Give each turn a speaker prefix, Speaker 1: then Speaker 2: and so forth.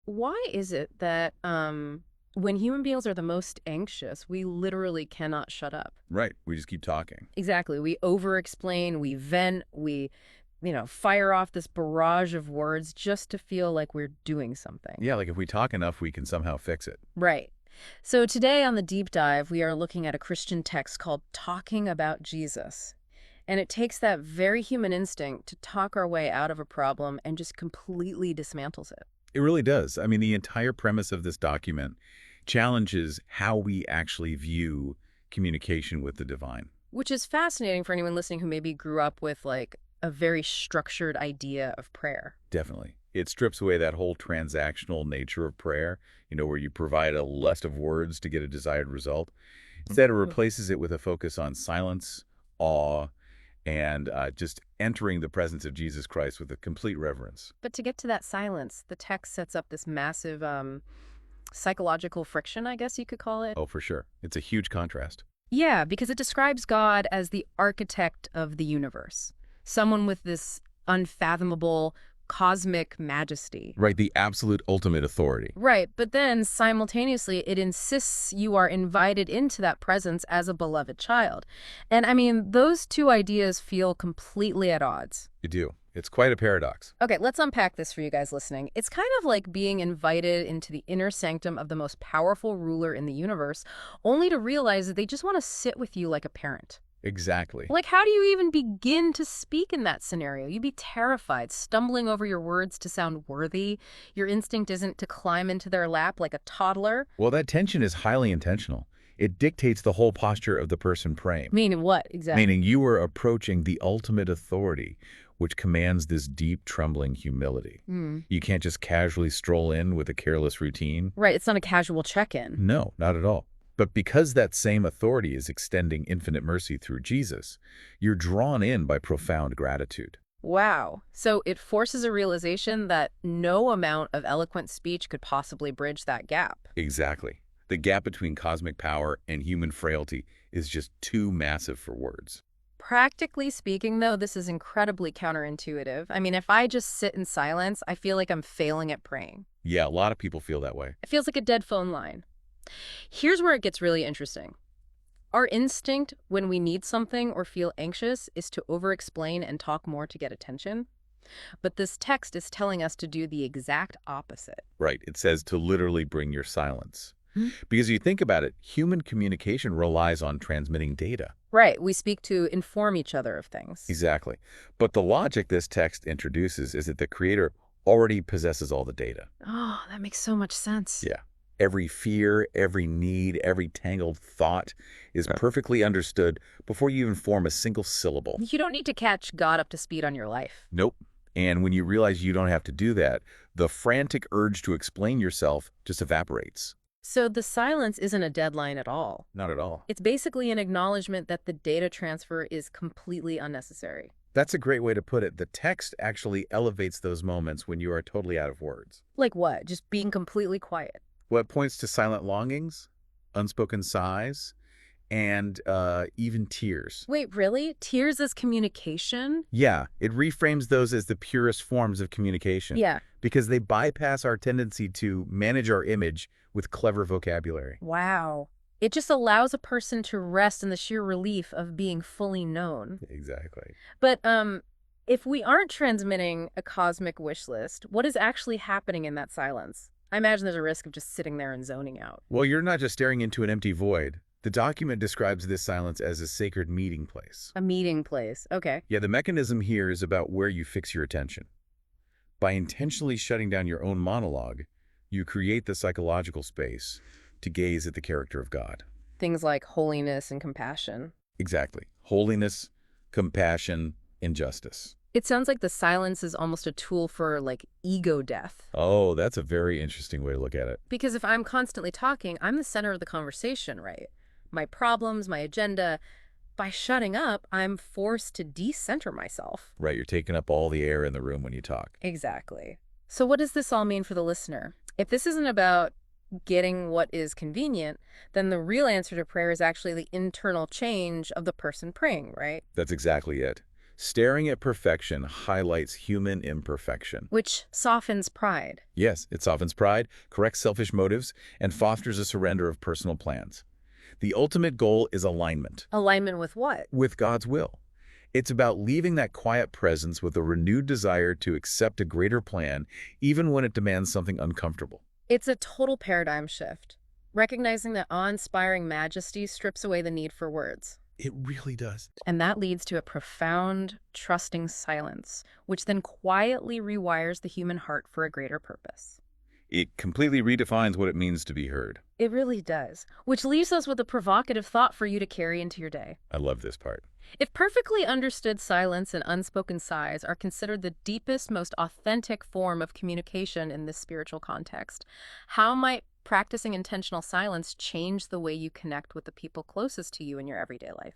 Speaker 1: why is it that when human beings are the most anxious, we literally cannot shut up?
Speaker 2: Right. We just keep talking.
Speaker 1: Exactly. We over-explain, we vent, we fire off this barrage of words just to feel like we're doing something.
Speaker 2: Yeah, like if we talk enough, we can somehow fix it.
Speaker 1: Right. So today on the deep dive, we are looking at a Christian text called Talking About Jesus. And it takes that very human instinct to talk our way out of a problem and just completely dismantles it.
Speaker 2: It really does. I mean, the entire premise of this document challenges how we actually view communication with the divine.
Speaker 1: Which is fascinating for anyone listening who maybe grew up with like a very structured idea of prayer.
Speaker 2: Definitely. It strips away that whole transactional nature of prayer, where you provide a list of words to get a desired result. Instead, it
Speaker 1: Mhm.
Speaker 2: replaces it with a focus on silence, awe, and just entering the presence of Jesus Christ with a complete reverence.
Speaker 1: But to get to that silence, the text sets up this massive psychological friction, I guess you could call it.
Speaker 2: Oh, for sure. It's a huge contrast.
Speaker 1: Yeah, because it describes God as the architect of the universe, someone with this unfathomable cosmic majesty.
Speaker 2: Right, the absolute ultimate authority.
Speaker 1: Right, but then simultaneously it insists you are invited into that presence as a beloved child. And I mean, those two ideas feel completely at odds.
Speaker 2: You do. It's quite a paradox.
Speaker 1: Okay, let's unpack this for you guys listening. It's kind of like being invited into the inner sanctum of the most powerful ruler in the universe, only to realize that they just want to sit with you like a parent.
Speaker 2: Exactly.
Speaker 1: Like, how do you even begin to speak in that scenario? You'd be terrified, stumbling over your words to sound worthy. Your instinct isn't to climb into their lap like a toddler.
Speaker 2: Well, that tension is highly intentional. It dictates the whole posture of the person praying,
Speaker 1: Meaning what, exactly?
Speaker 2: meaning you are approaching the ultimate authority, which commands this deep, trembling humility.
Speaker 1: Hmm.
Speaker 2: You can't just casually stroll in with a careless routine.
Speaker 1: Right, it's not a casual check-in.
Speaker 2: No, not at all. But because that same authority is extending infinite mercy through Jesus, you're drawn in by profound gratitude.
Speaker 1: Wow. So it forces a realization that no amount of eloquent speech could possibly bridge that gap.
Speaker 2: Exactly. The gap between cosmic power and human frailty is just too massive for words.
Speaker 1: Practically speaking, though, this is incredibly counterintuitive. I mean, if I just sit in silence, I feel like I'm failing at praying.
Speaker 2: Yeah, a lot of people feel that way.
Speaker 1: It feels like a dead phone line. Here's where it gets really interesting. Our instinct when we need something or feel anxious is to over-explain and talk more to get attention. But this text is telling us to do the exact opposite.
Speaker 2: Right. It says to literally bring your silence.
Speaker 1: Hmm?
Speaker 2: Because you think about it, human communication relies on transmitting data.
Speaker 1: Right, we speak to inform each other of things.
Speaker 2: Exactly. But the logic this text introduces is that the creator already possesses all the data.
Speaker 1: Oh, that makes so much sense.
Speaker 2: Yeah. Every fear, every need, every tangled thought is perfectly understood before you even form a single syllable.
Speaker 1: You don't need to catch God up to speed on your life.
Speaker 2: Nope. And when you realize you don't have to do that, the frantic urge to explain yourself just evaporates.
Speaker 1: So the silence isn't a deadline at all.
Speaker 2: Not at all.
Speaker 1: It's basically an acknowledgement that the data transfer is completely unnecessary.
Speaker 2: That's a great way to put it. The text actually elevates those moments when you are totally out of words.
Speaker 1: Like what? Just being completely quiet.
Speaker 2: What points to silent longings, unspoken sighs, and even tears.
Speaker 1: Wait, really? Tears as communication?
Speaker 2: Yeah, it reframes those as the purest forms of communication
Speaker 1: Yeah.
Speaker 2: because they bypass our tendency to manage our image with clever vocabulary.
Speaker 1: Wow. It just allows a person to rest in the sheer relief of being fully known.
Speaker 2: Exactly.
Speaker 1: But if we aren't transmitting a cosmic wish list, what is actually happening in that silence? I imagine there's a risk of just sitting there and zoning out.
Speaker 2: Well, you're not just staring into an empty void. The document describes this silence as a sacred meeting place.
Speaker 1: A meeting place. Okay.
Speaker 2: Yeah, the mechanism here is about where you fix your attention. By intentionally shutting down your own monologue, you create the psychological space to gaze at the character of God.
Speaker 1: Things like holiness and compassion.
Speaker 2: Exactly. Holiness, compassion, and justice.
Speaker 1: It sounds like the silence is almost a tool for, like, ego death.
Speaker 2: Oh, that's a very interesting way to look at it.
Speaker 1: Because if I'm constantly talking, I'm the center of the conversation, right? My problems, my agenda. By shutting up, I'm forced to decenter myself.
Speaker 2: Right, you're taking up all the air in the room when you talk.
Speaker 1: Exactly. So what does this all mean for the listener? If this isn't about getting what is convenient, then the real answer to prayer is actually the internal change of the person praying, right?
Speaker 2: That's exactly it. Staring at perfection highlights human imperfection.
Speaker 1: which softens pride.
Speaker 2: Yes, it softens pride, corrects selfish motives, and fosters a surrender of personal plans. The ultimate goal is alignment
Speaker 1: Alignment with what?
Speaker 2: with God's will. It's about leaving that quiet presence with a renewed desire to accept a greater plan, even when it demands something uncomfortable.
Speaker 1: It's a total paradigm shift, recognizing that awe-inspiring majesty strips away the need for words.
Speaker 2: It really does.
Speaker 1: And that leads to a profound, trusting silence, which then quietly rewires the human heart for a greater purpose.
Speaker 2: It completely redefines what it means to be heard.
Speaker 1: It really does, which leaves us with a provocative thought for you to carry into your day.
Speaker 2: I love this part.
Speaker 1: If perfectly understood silence and unspoken sighs are considered the deepest, most authentic form of communication in this spiritual context, how might practicing intentional silence change the way you connect with the people closest to you in your everyday life?